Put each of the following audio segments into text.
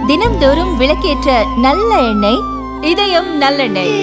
தினம்தோறும் விளக்கேற்ற நல்ல எண்ணெய் இதயம் நல்லெண்ணெய்.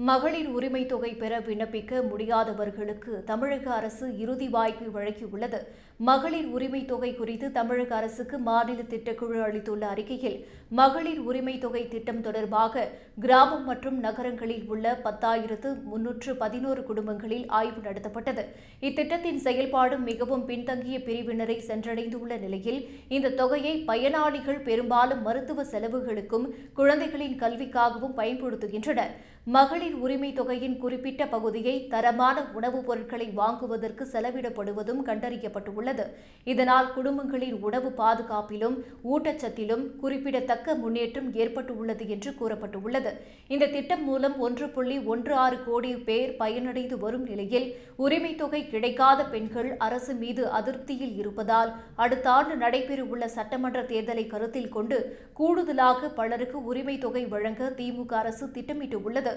மகளிர் உரிமை தொகை பெற விண்ணப்பிக்க முடியாதவர்களுக்கு தமிழக அரசு இறுதி வாய்ப்பை வழங்கியுள்ளது. மகளிர் உரிமை தொகை குறித்து தமிழக அரசுக்கு மாநில திட்டக்குழு அளித்துள்ள அறிக்கையில், மகளிர் உரிமை தொகை திட்டம் தொடர்பாக கிராமம் மற்றும் நகரங்களில் உள்ள 10,311 குடும்பங்களில் ஆய்வு நடத்தப்பட்டது. இத்திட்டத்தின் செயல்பாடு மிகவும் பின்தங்கிய பிரிவினரை சென்றடைந்துள்ள நிலையில், இந்த தொகையை பயனாளிகள் பெரும்பாலும் மருத்துவ செலவுகளுக்கும் குழந்தைகளின் கல்விக்காகவும் பயன்படுத்துகின்றனர். மகளிர் உரிமை தொகையின் குறிப்பிட்ட பகுதியை தரமான உணவுப் பொருட்களை வாங்குவதற்கு செலவிடப்படுவதும் கண்டறியப்பட்டுள்ளது. இதனால் குடும்பங்களின் உணவு பாதுகாப்பிலும் ஊட்டச்சத்திலும் குறிப்பிடத்தக்க முன்னேற்றம் ஏற்பட்டுள்ளது என்று கூறப்பட்டுள்ளது. இந்த திட்டம் மூலம் 1.16 கோடி பேர் பயனடைந்து வரும் நிலையில், உரிமை தொகை கிடைக்காத பெண்கள் அரசு மீது அதிருப்தியில் இருப்பதால் அடுத்த ஆண்டு நடைபெறவுள்ள சட்டமன்ற தேர்தலை கருத்தில் கொண்டு கூடுதலாக பலருக்கு உரிமை தொகை வழங்க திமுக அரசு திட்டமிட்டுள்ளது.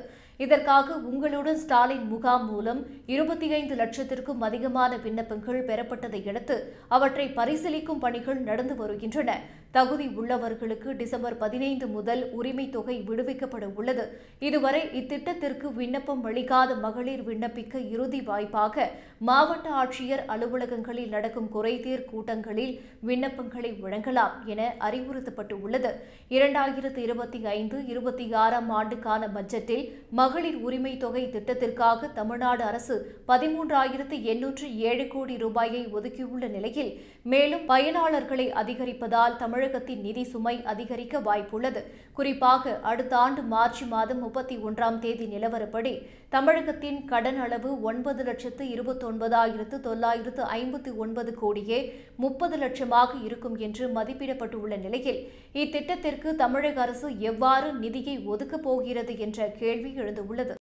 இதற்காக உங்களுடன் ஸ்டாலின் முகாம் மூலம் 25 லட்சத்திற்கும் அதிகமான விண்ணப்பங்கள் பெறப்பட்டதை அடுத்து அவற்றை பரிசீலிக்கும் பணிகள் நடந்து வருகின்றன. தகுதி உள்ளவர்களுக்கு டிசம்பர் 15 முதல் உரிமை தொகை விடுவிக்கப்பட உள்ளது. இதுவரை இத்திட்டத்திற்கு விண்ணப்பம் அளிக்காத மகளிர் விண்ணப்பிக்க இறுதி வாய்ப்பாக மாவட்ட ஆட்சியர் அலுவலகங்களில் நடக்கும் குறைதீர் கூட்டங்களில் விண்ணப்பங்களை வழங்கலாம் என அறிவுறுத்தப்பட்டுள்ளது. 2025-26 ஆண்டுக்கான பட்ஜெட்டில் மகளிர் உரிமை தொகை திட்டத்திற்காக தமிழ்நாடு அரசு 13,807 கோடி ரூபாயை ஒதுக்கியுள்ள நிலையில், மேலும் பயனாளர்களை அதிகரிப்பதால் தமிழகத்தின் நிதி சுமை அதிகரிக்க வாய்ப்புள்ளது. குறிப்பாக அடுத்த ஆண்டு மார்ச் மாதம் 31ஆம் தேதி நிலவரப்படி தமிழகத்தின் கடன் அளவு 9,29,959 கோடியே 30 லட்சமாக இருக்கும் என்று மதிப்பிடப்பட்டுள்ள நிலையில், இத்திட்டத்திற்கு தமிழக அரசு எவ்வாறு நிதியை ஒதுக்கப் போகிறது என்ற கேள்வி எழுந்துள்ளது.